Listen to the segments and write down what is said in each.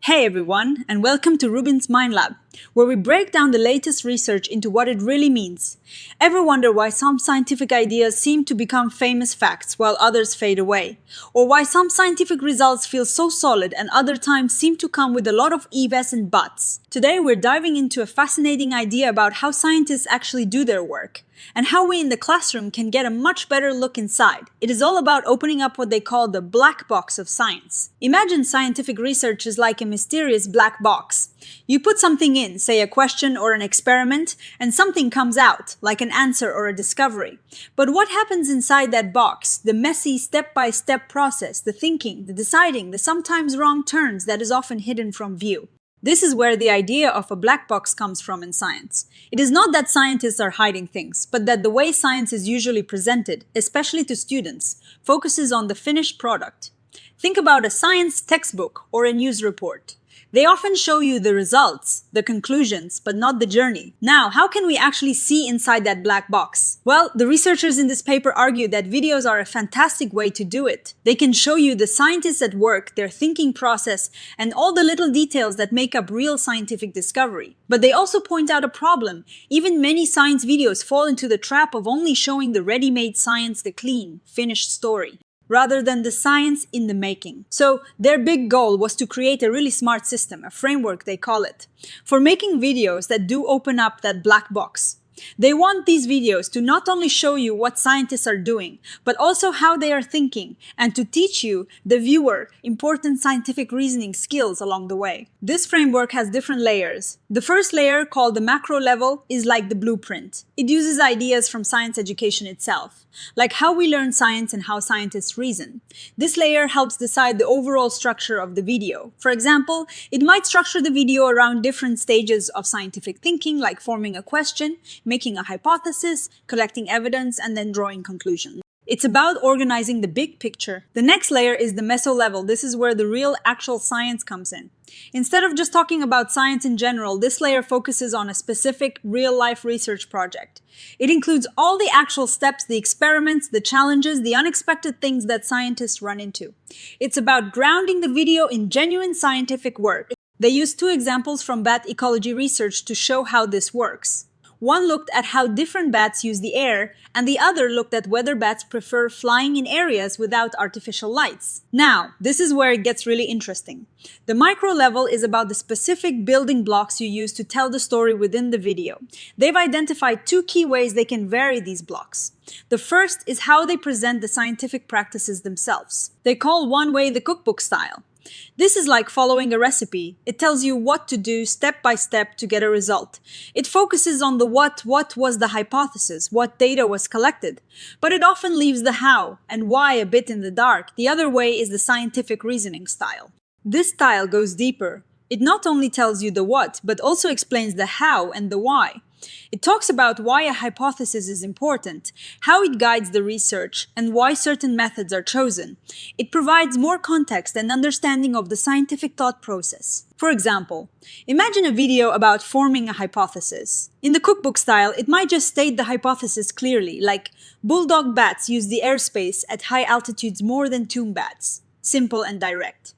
Hey everyone, and welcome to RUBIN'S Mind Lab, where we break down the latest research into what it really means. Ever wonder why some scientific ideas seem to become famous facts while others fade away? Or why some scientific results feel so solid and other times seem to come with a lot of ifs and buts? Today we're diving into a fascinating idea about how scientists actually do their work, and how we in the classroom can get a much better look inside. It is all about opening up what they call the black box of science. Imagine scientific research is like a mysterious black box. You put something in, say a question or an experiment, and something comes out, like an answer or a discovery. But what happens inside that box, the messy step-by-step process, the thinking, the deciding, the sometimes wrong turns that is often hidden from view? This is where the idea of a black box comes from in science. It is not that scientists are hiding things, but that the way science is usually presented, especially to students, focuses on the finished product. Think about a science textbook or a news report. They often show you the results, the conclusions, but not the journey. Now, how can we actually see inside that black box? Well, the researchers in this paper argue that videos are a fantastic way to do it. They can show you the scientists at work, their thinking process, and all the little details that make up real scientific discovery. But they also point out a problem. Even many science videos fall into the trap of only showing the ready-made science, the clean, finished story, rather than the science in the making. So their big goal was to create a really smart system, a framework they call it, for making videos that do open up that black box. They want these videos to not only show you what scientists are doing, but also how they are thinking, and to teach you, the viewer, important scientific reasoning skills along the way. This framework has different layers. The first layer, called the macro level, is like the blueprint. It uses ideas from science education itself, like how we learn science and how scientists reason. This layer helps decide the overall structure of the video. For example, it might structure the video around different stages of scientific thinking, like forming a question, making a hypothesis, collecting evidence, and then drawing conclusions. It's about organizing the big picture. The next layer is the meso level. This is where the real, actual science comes in. Instead of just talking about science in general, this layer focuses on a specific, real-life research project. It includes all the actual steps, the experiments, the challenges, the unexpected things that scientists run into. It's about grounding the video in genuine scientific work. They used two examples from bat ecology research to show how this works. One looked at how different bats use the air, and the other looked at whether bats prefer flying in areas without artificial lights. Now, this is where it gets really interesting. The micro level is about the specific building blocks you use to tell the story within the video. They've identified two key ways they can vary these blocks. The first is how they present the scientific practices themselves. They call one way the cookbook style. This is like following a recipe. It tells you what to do step by step to get a result. It focuses on the what was the hypothesis, what data was collected. But it often leaves the how and why a bit in the dark. The other way is the scientific reasoning style. This style goes deeper. It not only tells you the what, but also explains the how and the why. It talks about why a hypothesis is important, how it guides the research, and why certain methods are chosen. It provides more context and understanding of the scientific thought process. For example, imagine a video about forming a hypothesis. In the cookbook style, it might just state the hypothesis clearly, like bulldog bats use the airspace at high altitudes more than tomb bats. Simple and direct.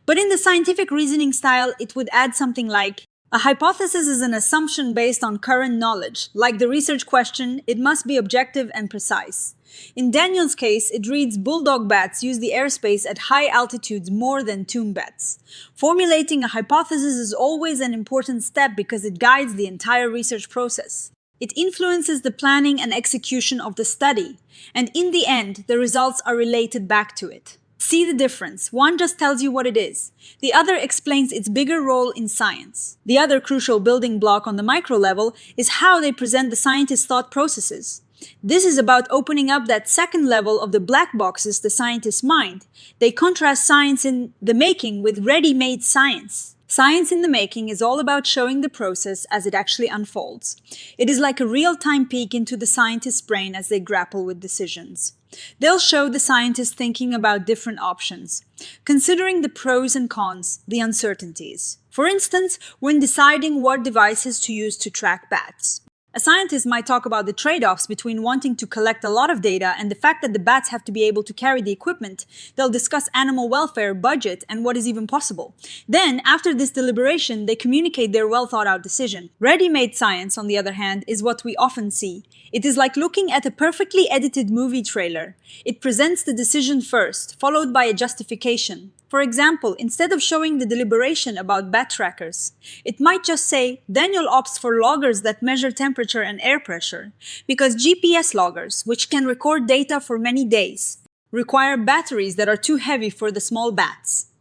But in the scientific reasoning style, it would add something like, a hypothesis is an assumption based on current knowledge. Like the research question, it must be objective and precise. In Daniel's case, it reads bulldog bats use the airspace at high altitudes more than tomb bats. Formulating a hypothesis is always an important step because it guides the entire research process. It influences the planning and execution of the study, and in the end, the results are related back to it. See the difference. One just tells you what it is. The other explains its bigger role in science. The other crucial building block on the micro level is how they present the scientist's thought processes. This is about opening up that second level of the black boxes, the scientist's mind. They contrast science in the making with ready-made science. Science in the making is all about showing the process as it actually unfolds. It is like a real-time peek into the scientist's brain as they grapple with decisions. They'll show the scientist thinking about different options, considering the pros and cons, the uncertainties. For instance, when deciding what devices to use to track bats. A scientist might talk about the trade-offs between wanting to collect a lot of data and the fact that the bats have to be able to carry the equipment. They'll discuss animal welfare, budget, and what is even possible. Then, after this deliberation, they communicate their well-thought-out decision. Ready-made science, on the other hand, is what we often see. It is like looking at a perfectly edited movie trailer. It presents the decision first, followed by a justification. For example, instead of showing the deliberation about bat trackers, it might just say, Daniel opts for loggers that measure temperature and air pressure, because GPS loggers, which can record data for many days, require batteries that are too heavy for the small bats.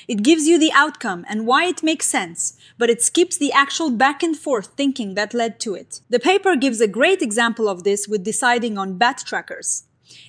It gives you the outcome and why it makes sense, but it skips the actual back and forth thinking that led to it. The paper gives a great example of this with deciding on bat trackers.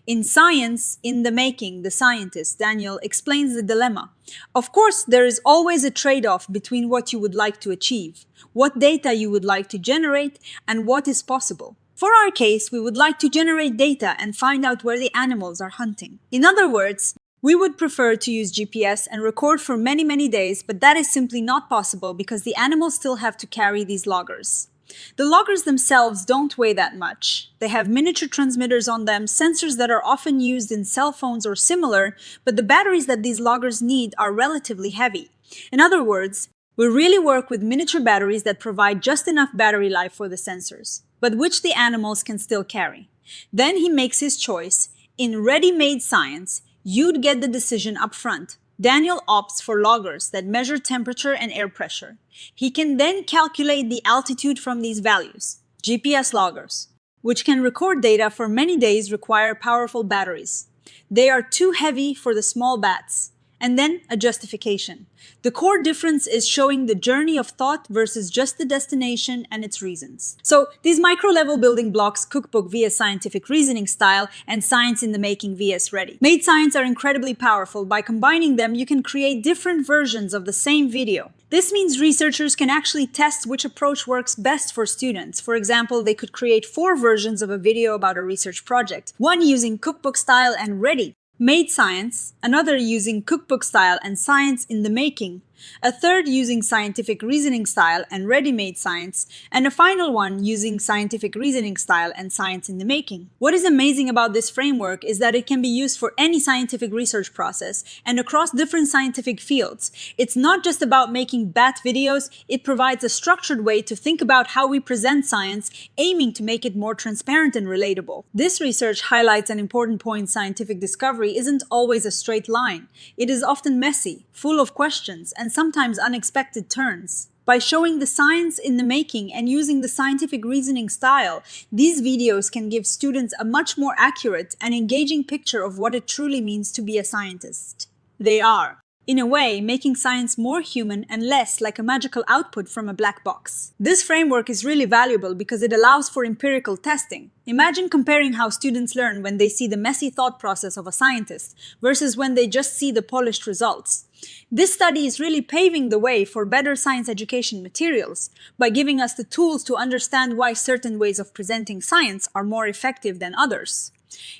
In Science in the Making, the scientist, Daniel, explains the dilemma. Of course, there is always a trade-off between what you would like to achieve, what data you would like to generate, and what is possible. For our case, we would like to generate data and find out where the animals are hunting. In other words, we would prefer to use GPS and record for many days, but that is simply not possible because the animals still have to carry these loggers. The loggers themselves don't weigh that much. They have miniature transmitters on them, sensors that are often used in cell phones or similar, but the batteries that these loggers need are relatively heavy. In other words, we really work with miniature batteries that provide just enough battery life for the sensors, but which the animals can still carry. Then he makes his choice. In ready-made science, you'd get the decision up front. Daniel opts for loggers that measure temperature and air pressure. He can then calculate the altitude from these values. GPS loggers, which can record data for many days, require powerful batteries. They are too heavy for the small bats. And then a justification. The core difference is showing the journey of thought versus just the destination and its reasons. So these micro-level building blocks, cookbook via scientific reasoning style and science in the making vs ready. Made science are incredibly powerful. By combining them, you can create different versions of the same video. This means researchers can actually test which approach works best for students. For example, they could create 4 versions of a video about a research project, one using cookbook style and ready. Made science, another using cookbook style and science in the making, a third using scientific reasoning style and ready-made science, and a final one using scientific reasoning style and science in the making. What is amazing about this framework is that it can be used for any scientific research process and across different scientific fields. It's not just about making bat videos, it provides a structured way to think about how we present science, aiming to make it more transparent and relatable. This research highlights an important point: scientific discovery isn't always a straight line. It is often messy, full of questions, and sometimes unexpected turns. By showing the science in the making and using the scientific reasoning style, these videos can give students a much more accurate and engaging picture of what it truly means to be a scientist. They are, in a way, making science more human and less like a magical output from a black box. This framework is really valuable because it allows for empirical testing. Imagine comparing how students learn when they see the messy thought process of a scientist versus when they just see the polished results. This study is really paving the way for better science education materials by giving us the tools to understand why certain ways of presenting science are more effective than others.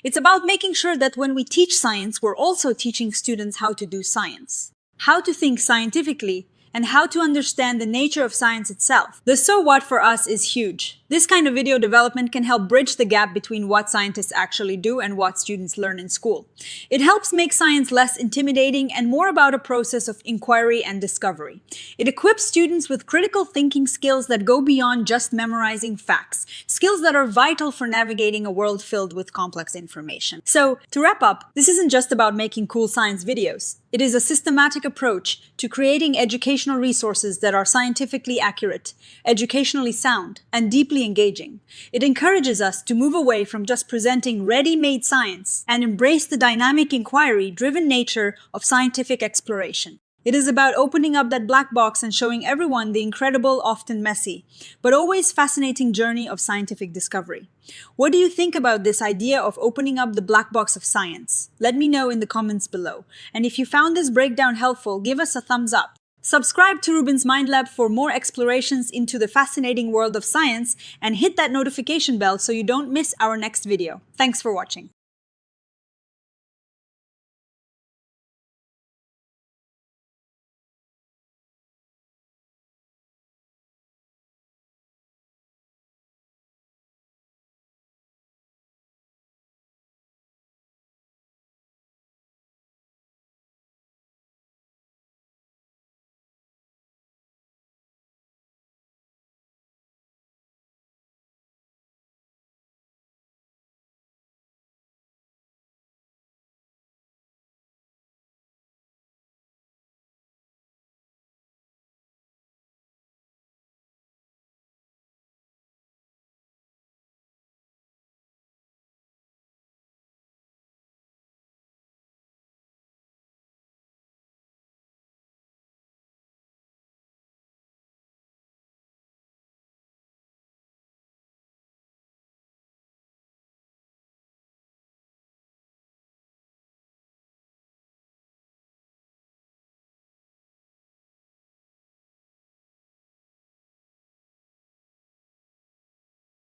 It's about making sure that when we teach science, we're also teaching students how to do science, how to think scientifically, and how to understand the nature of science itself. The so what for us is huge. This kind of video development can help bridge the gap between what scientists actually do and what students learn in school. It helps make science less intimidating and more about a process of inquiry and discovery. It equips students with critical thinking skills that go beyond just memorizing facts, skills that are vital for navigating a world filled with complex information. So, to wrap up, this isn't just about making cool science videos. It is a systematic approach to creating educational resources that are scientifically accurate, educationally sound, and deeply engaging. It encourages us to move away from just presenting ready-made science and embrace the dynamic inquiry-driven nature of scientific exploration. It is about opening up that black box and showing everyone the incredible, often messy, but always fascinating journey of scientific discovery. What do you think about this idea of opening up the black box of science? Let me know in the comments below. And if you found this breakdown helpful, give us a thumbs up. Subscribe to RUBIN'S Mind Lab for more explorations into the fascinating world of science and hit that notification bell so you don't miss our next video. Thanks for watching.